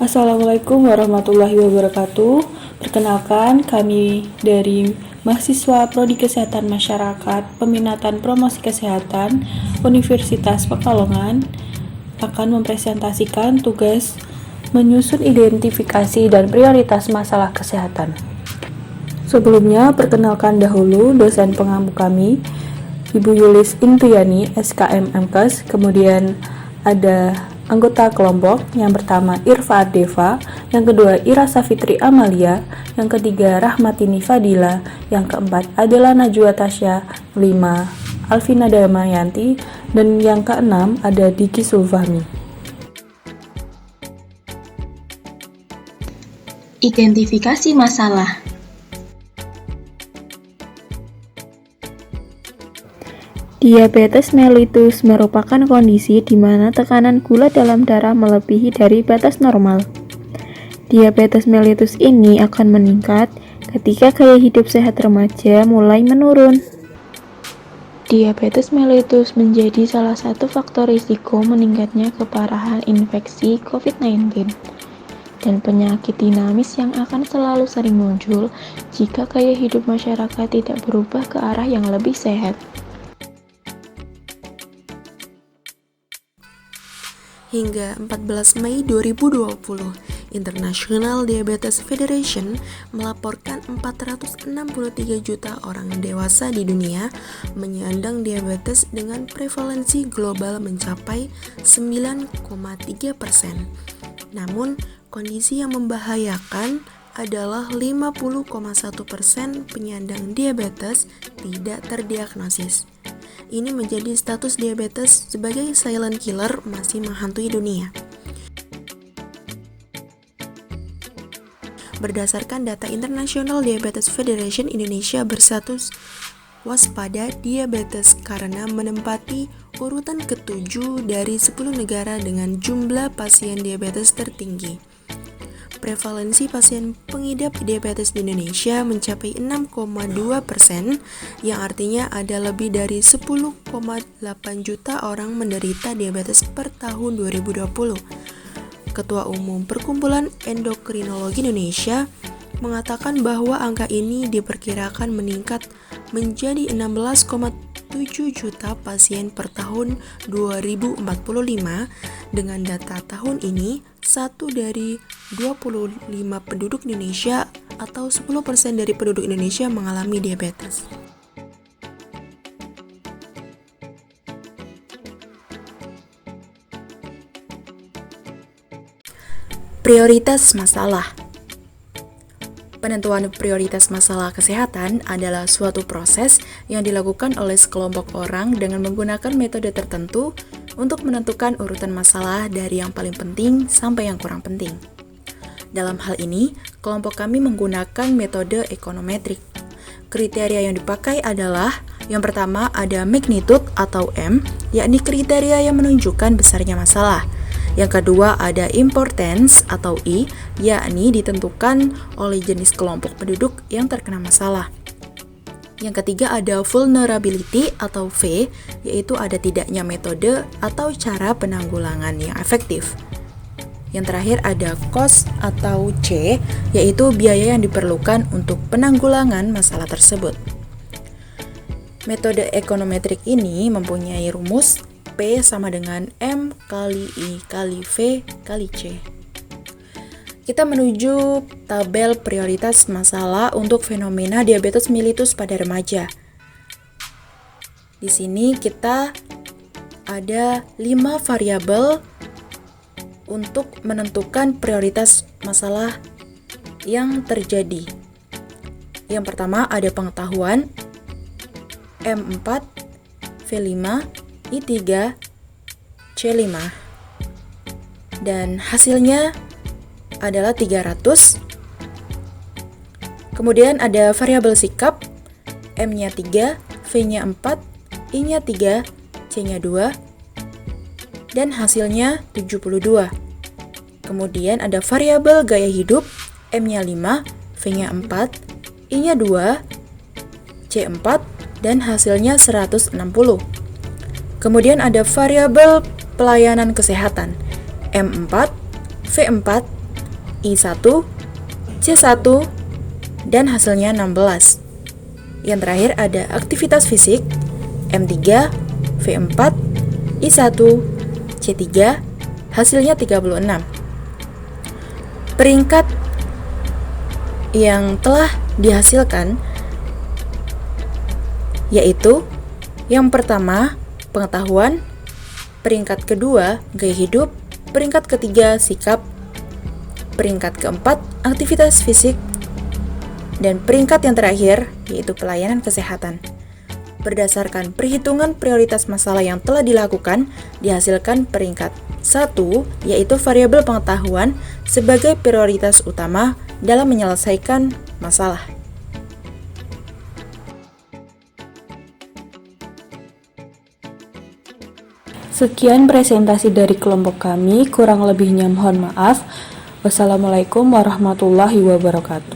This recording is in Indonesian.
Assalamualaikum warahmatullahi wabarakatuh. Perkenalkan, kami dari mahasiswa Prodi Kesehatan Masyarakat Peminatan Promosi Kesehatan Universitas Pekalongan akan mempresentasikan tugas menyusun identifikasi dan prioritas masalah kesehatan. Sebelumnya, perkenalkan dahulu dosen pengampu kami, Ibu Yulis Indriani, SKM MKes, kemudian ada anggota kelompok, yang pertama Irfa Deva, yang kedua Ira Safitri Amalia, yang ketiga Rahmatini Fadila, yang keempat Adela Najwa Tasya, 5 Alvina Damayanti, dan yang keenam ada Diki Sulfahmi. Identifikasi masalah. Diabetes mellitus merupakan kondisi di mana tekanan gula dalam darah melebihi dari batas normal. Diabetes mellitus ini akan meningkat ketika gaya hidup sehat remaja mulai menurun. Diabetes mellitus menjadi salah satu faktor risiko meningkatnya keparahan infeksi COVID-19 dan penyakit dinamis yang akan selalu sering muncul jika gaya hidup masyarakat tidak berubah ke arah yang lebih sehat. Hingga 14 Mei 2020, International Diabetes Federation melaporkan 463 juta orang dewasa di dunia menyandang diabetes dengan prevalensi global mencapai 9,3%. Namun, kondisi yang membahayakan adalah 50,1% penyandang diabetes tidak terdiagnosis. Ini menjadi status diabetes sebagai silent killer masih menghantui dunia. Berdasarkan data International Diabetes Federation, Indonesia berstatus waspada diabetes karena menempati urutan ke-7 dari 10 negara dengan jumlah pasien diabetes tertinggi. Prevalensi pasien pengidap diabetes di Indonesia mencapai 6,2%, yang artinya ada lebih dari 10,8 juta orang menderita diabetes per tahun 2020. Ketua Umum Perkumpulan Endokrinologi Indonesia mengatakan bahwa angka ini diperkirakan meningkat menjadi 16,7 juta pasien per tahun 2045. Dengan data tahun ini, 1 dari 25 penduduk Indonesia atau 10% dari penduduk Indonesia mengalami diabetes. Prioritas masalah. Penentuan prioritas masalah kesehatan adalah suatu proses yang dilakukan oleh sekelompok orang dengan menggunakan metode tertentu untuk menentukan urutan masalah dari yang paling penting sampai yang kurang penting. Dalam hal ini, kelompok kami menggunakan metode ekonometrik. Kriteria yang dipakai adalah, yang pertama ada magnitude atau M, yakni kriteria yang menunjukkan besarnya masalah. Yang kedua ada importance atau I, yakni ditentukan oleh jenis kelompok penduduk yang terkena masalah. Yang ketiga ada vulnerability atau V, yaitu ada tidaknya metode atau cara penanggulangan yang efektif. Yang terakhir ada cost atau C, yaitu biaya yang diperlukan untuk penanggulangan masalah tersebut. Metode ekonometrik ini mempunyai rumus P sama dengan M kali I kali V kali C. Kita menuju tabel prioritas masalah untuk fenomena diabetes mellitus pada remaja. Di sini kita ada 5 variabel untuk menentukan prioritas masalah yang terjadi. Yang pertama ada pengetahuan, M4, V5, I3, C5. Dan hasilnya adalah 300. Kemudian ada variabel sikap, M-nya 3, V-nya 4, I-nya 3, C-nya 2, dan hasilnya 72. Kemudian ada variabel gaya hidup, M-nya 5, V-nya 4, I-nya 2, C4, dan hasilnya 160. Kemudian ada variabel pelayanan kesehatan, M4, V4, I1, C1, dan hasilnya 16. Yang terakhir ada aktivitas fisik, M3, V4, I1, C3, hasilnya 36. Peringkat yang telah dihasilkan yaitu yang pertama, pengetahuan, peringkat kedua, gaya hidup, peringkat ketiga, sikap, peringkat keempat, aktivitas fisik, dan peringkat yang terakhir yaitu pelayanan kesehatan. Berdasarkan perhitungan prioritas masalah yang telah dilakukan, dihasilkan peringkat 1, yaitu variabel pengetahuan sebagai prioritas utama dalam menyelesaikan masalah. Sekian presentasi dari kelompok kami, kurang lebihnya mohon maaf. Wassalamualaikum warahmatullahi wabarakatuh.